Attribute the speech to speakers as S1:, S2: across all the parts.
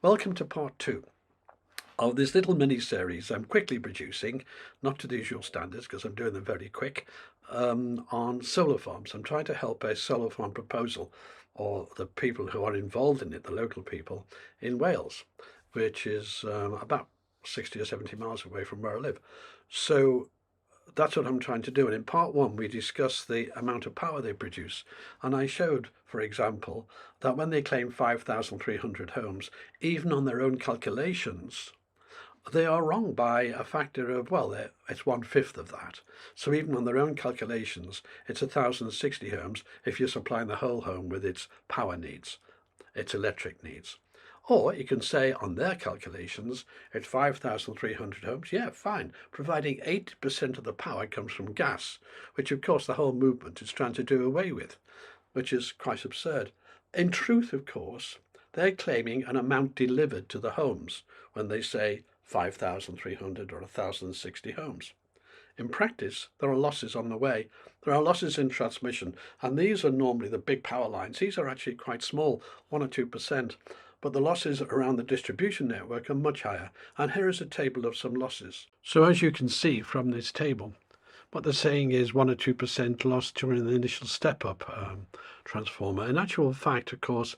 S1: Welcome to part two of this little mini series I'm quickly producing, not to the usual standards because I'm doing them very quick, on solar farms. I'm trying to help a solar farm proposal, or the people who are involved in it, the local people in Wales, which is about 60 or 70 miles away from where I live. So that's what I'm trying to do. And in part one, we discussed the amount of power they produce. And I showed, for example, that when they claim 5,300 homes, even on their own calculations, they are wrong by a factor of, well, it's 1/5 of that. So even on their own calculations, it's 1,060 homes if you're supplying the whole home with its power needs, its electric needs. Or you can say on their calculations, it's 5,300 homes. Yeah, fine, providing 80% of the power comes from gas, which of course the whole movement is trying to do away with, which is quite absurd. In truth, of course, they're claiming an amount delivered to the homes when they say 5,300 or 1,060 homes. In practice, there are losses on the way. There are losses in transmission, and these are normally the big power lines. These are actually quite small, 1 or 2%, but the losses around the distribution network are much higher. And here is a table of some losses. So as you can see from this table, what they're saying is 1 or 2% loss during the initial step-up transformer. In actual fact, of course,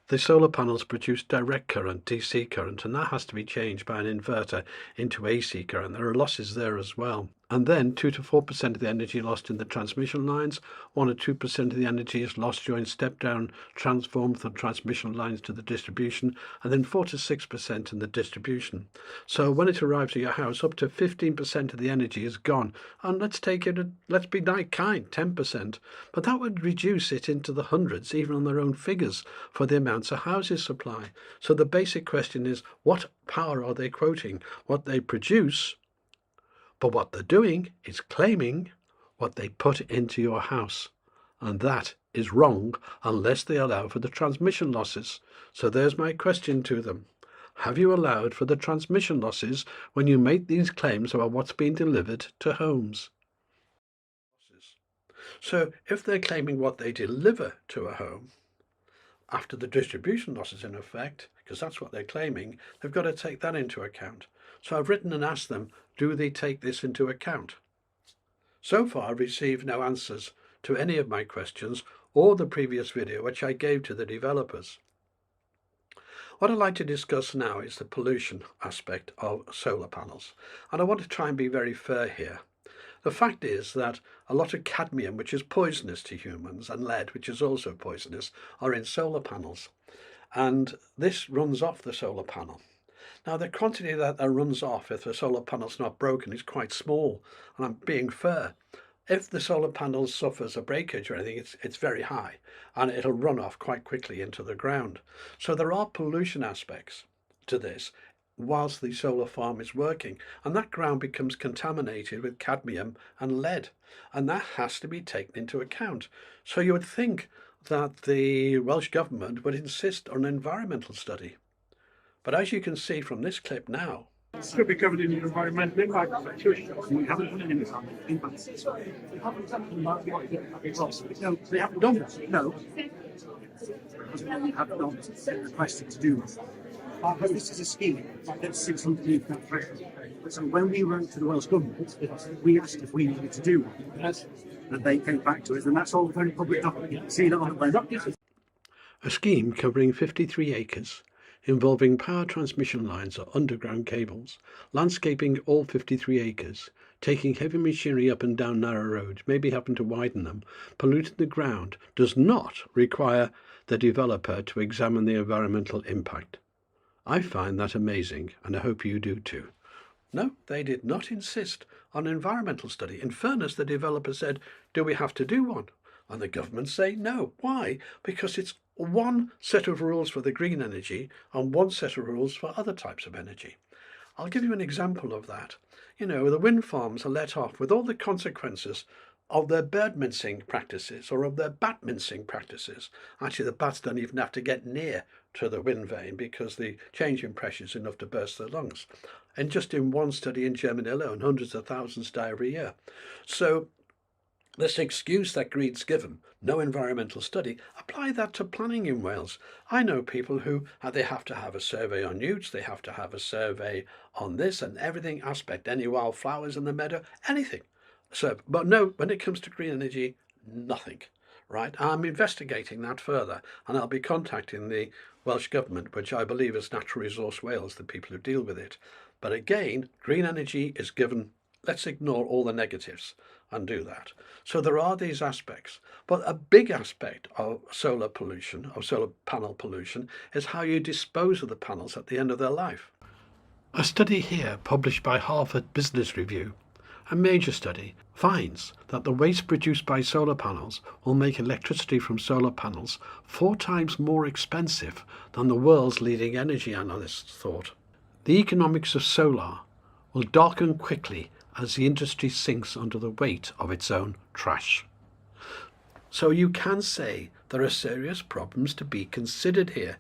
S1: the solar panels produce direct current, DC current, and that has to be changed by an inverter into AC current. There are losses there as well. And then 2 to 4% of the energy lost in the transmission lines, 1 or 2% of the energy is lost during step-down transform from transmission lines to the distribution, and then 4 to 6% in the distribution. So when it arrives at your house, up to 15% of the energy is gone. And let's be kind, 10%. But that would reduce it into the hundreds, even on their own figures, for the amounts a houses supply. So the basic question is, what power are they quoting? What they produce? But what they're doing is claiming what they put into your house. And that is wrong unless they allow for the transmission losses. So there's my question to them. Have you allowed for the transmission losses when you make these claims about what's being delivered to homes? So if they're claiming what they deliver to a home, after the distribution losses in effect, because that's what they're claiming, they've got to take that into account. So I've written and asked them, do they take this into account? So far, I've received no answers to any of my questions or the previous video which I gave to the developers. What I'd like to discuss now is the pollution aspect of solar panels. And I want to try and be very fair here. The fact is that a lot of cadmium, which is poisonous to humans, and lead, which is also poisonous, are in solar panels. And this runs off the solar panel. Now, the quantity that runs off if the solar panel's not broken is quite small, and I'm being fair. If the solar panel suffers a breakage or anything, it's very high, and it'll run off quite quickly into the ground. So there are pollution aspects to this whilst the solar farm is working, and that ground becomes contaminated with cadmium and lead, and that has to be taken into account. So you would think that the Welsh government would insist on an environmental study. But as you can see from this clip now,
S2: It's going to be covered in your environmental impact assessment. We haven't done an environmental impact assessment. We haven't done No, they haven't done it. No. Because we have not requested to do this. This is a scheme that sits underneath that threshold. So when we wrote to the Welsh Government, we asked if we needed to do one. And they came back to us, and that's all very public document. You can see that on the web.
S1: A scheme covering 53 acres, involving power transmission lines or underground cables, landscaping all 53 acres, taking heavy machinery up and down narrow roads, maybe having to widen them, polluting the ground, does not require the developer to examine the environmental impact. I find that amazing, and I hope you do too. No, they did not insist on an environmental study. In fairness, the developer said, do we have to do one? And the government say no. Why? Because it's one set of rules for the green energy and one set of rules for other types of energy. I'll give you an example of that. You know, the wind farms are let off with all the consequences of their bird mincing practices or of their bat mincing practices. Actually, the bats don't even have to get near to the wind vane because the change in pressure is enough to burst their lungs. And just in one study in Germany alone, hundreds of thousands die every year. So This excuse that Greed's given, no environmental study, apply that to planning in Wales. I know people who they have to have a survey on newts, they have to have a survey on this and everything aspect, any wildflowers in the meadow, anything. So, but no, when it comes to green energy, nothing. Right? I'm investigating that further, and I'll be contacting the Welsh Government, which I believe is Natural Resource Wales, the people who deal with it. But again, green energy is given, let's ignore all the negatives and do that. So there are these aspects, but a big aspect of solar pollution, of solar panel pollution, is how you dispose of the panels at the end of their life. A study here published by Harvard Business Review, a major study, finds that the waste produced by solar panels will make electricity from solar panels 4 times more expensive than the world's leading energy analysts thought. The economics of solar will darken quickly as the industry sinks under the weight of its own trash. So you can say there are serious problems to be considered here,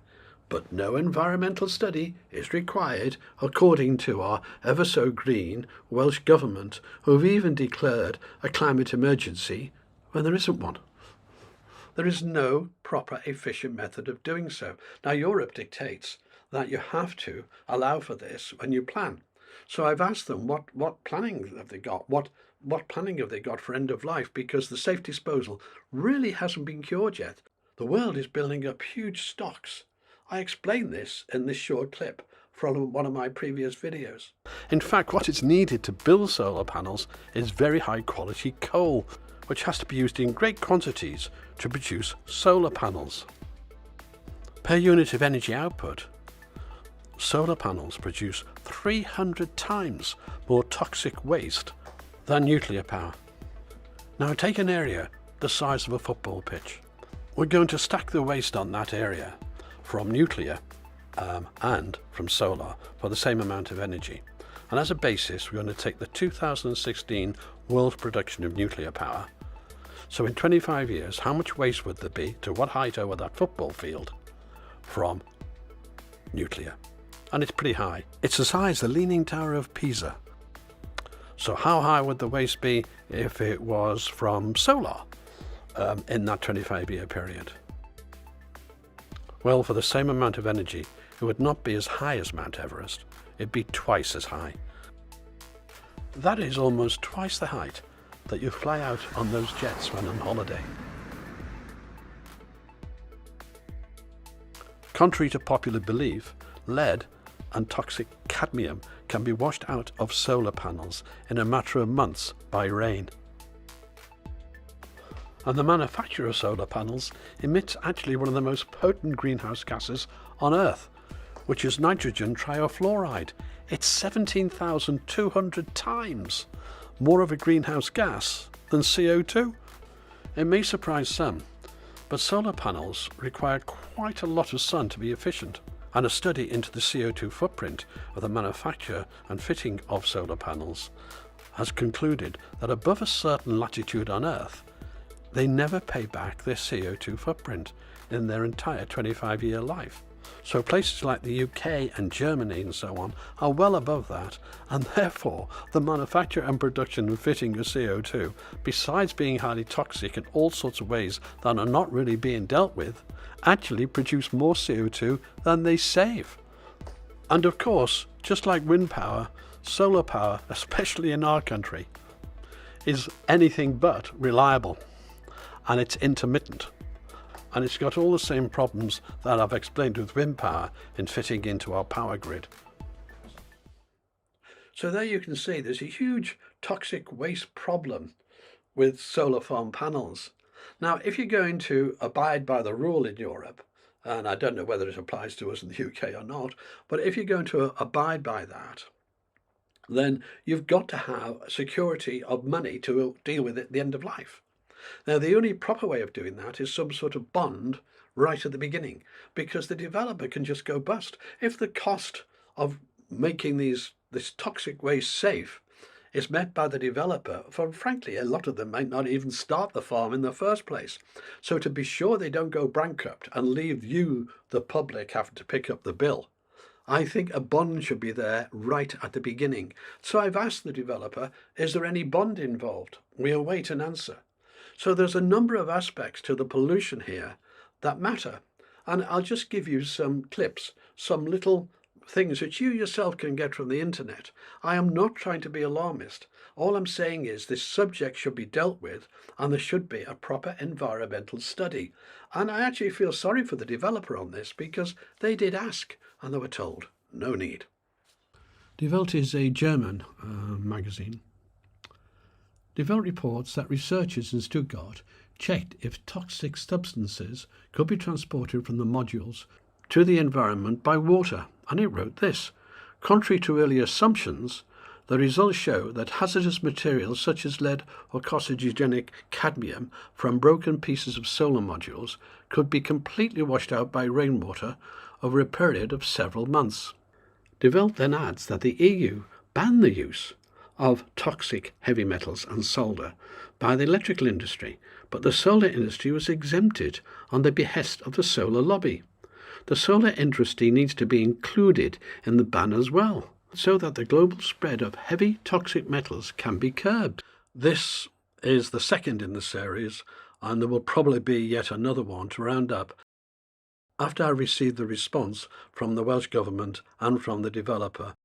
S1: but no environmental study is required according to our ever so green Welsh Government, who've even declared a climate emergency when there isn't one. There is no proper efficient method of doing so. Now Europe dictates that you have to allow for this when you plan. So I've asked them what planning have they got? What planning have they got for end of life? Because the safe disposal really hasn't been cured yet. The world is building up huge stocks. I explained this in this short clip from one of my previous videos. In fact, what is needed to build solar panels is very high quality coal, which has to be used in great quantities to produce solar panels. Per unit of energy output, solar panels produce 300 times more toxic waste than nuclear power. Now take an area the size of a football pitch. We're going to stack the waste on that area from nuclear and from solar for the same amount of energy. And as a basis, we're going to take the 2016 world production of nuclear power. So in 25 years, how much waste would there be to what height over that football field from nuclear? And it's pretty high. It's the size of the Leaning Tower of Pisa. So how high would the waste be if it was from solar in that 25-year period? Well, for the same amount of energy, it would not be as high as Mount Everest. It'd be twice as high. That is almost twice the height that you fly out on those jets when on holiday. Contrary to popular belief, lead and toxic cadmium can be washed out of solar panels in a matter of months by rain. And the manufacture of solar panels emits actually one of the most potent greenhouse gases on Earth, which is nitrogen triofluoride. It's 17,200 times more of a greenhouse gas than CO2. It may surprise some, but solar panels require quite a lot of sun to be efficient. And a study into the CO2 footprint of the manufacture and fitting of solar panels has concluded that above a certain latitude on Earth, they never pay back their CO2 footprint in their entire 25-year life. So places like the UK and Germany and so on are well above that, and therefore the manufacture and production and fitting of CO2, besides being highly toxic in all sorts of ways that are not really being dealt with, actually produce more CO2 than they save. And of course, just like wind power, solar power, especially in our country, is anything but reliable, and it's intermittent. And it's got all the same problems that I've explained with wind power in fitting into our power grid. So there you can see there's a huge toxic waste problem with solar farm panels. Now, if you're going to abide by the rule in Europe, and I don't know whether it applies to us in the UK or not, but if you're going to abide by that, then you've got to have security of money to deal with it at the end of life. Now, the only proper way of doing that is some sort of bond right at the beginning, because the developer can just go bust. If the cost of making this toxic waste safe is met by the developer, for frankly, a lot of them might not even start the farm in the first place. So to be sure they don't go bankrupt and leave you, the public, having to pick up the bill, I think a bond should be there right at the beginning. So I've asked the developer, is there any bond involved? We await an answer. So there's a number of aspects to the pollution here that matter. And I'll just give you some clips, some little things that you yourself can get from the internet. I am not trying to be alarmist. All I'm saying is this subject should be dealt with, and there should be a proper environmental study. And I actually feel sorry for the developer on this, because they did ask and they were told no need. Die Welt is a German magazine. Die Welt reports that researchers in Stuttgart checked if toxic substances could be transported from the modules to the environment by water, and it wrote this: contrary to earlier assumptions, the results show that hazardous materials such as lead or carcinogenic cadmium from broken pieces of solar modules could be completely washed out by rainwater over a period of several months. Die Welt then adds that the EU banned the use of toxic heavy metals and solder by the electrical industry, but the solar industry was exempted on the behest of the solar lobby. The solar industry needs to be included in the ban as well, so that the global spread of heavy toxic metals can be curbed. This is the second in the series, and there will probably be yet another one to round up after I receive the response from the Welsh Government and from the developer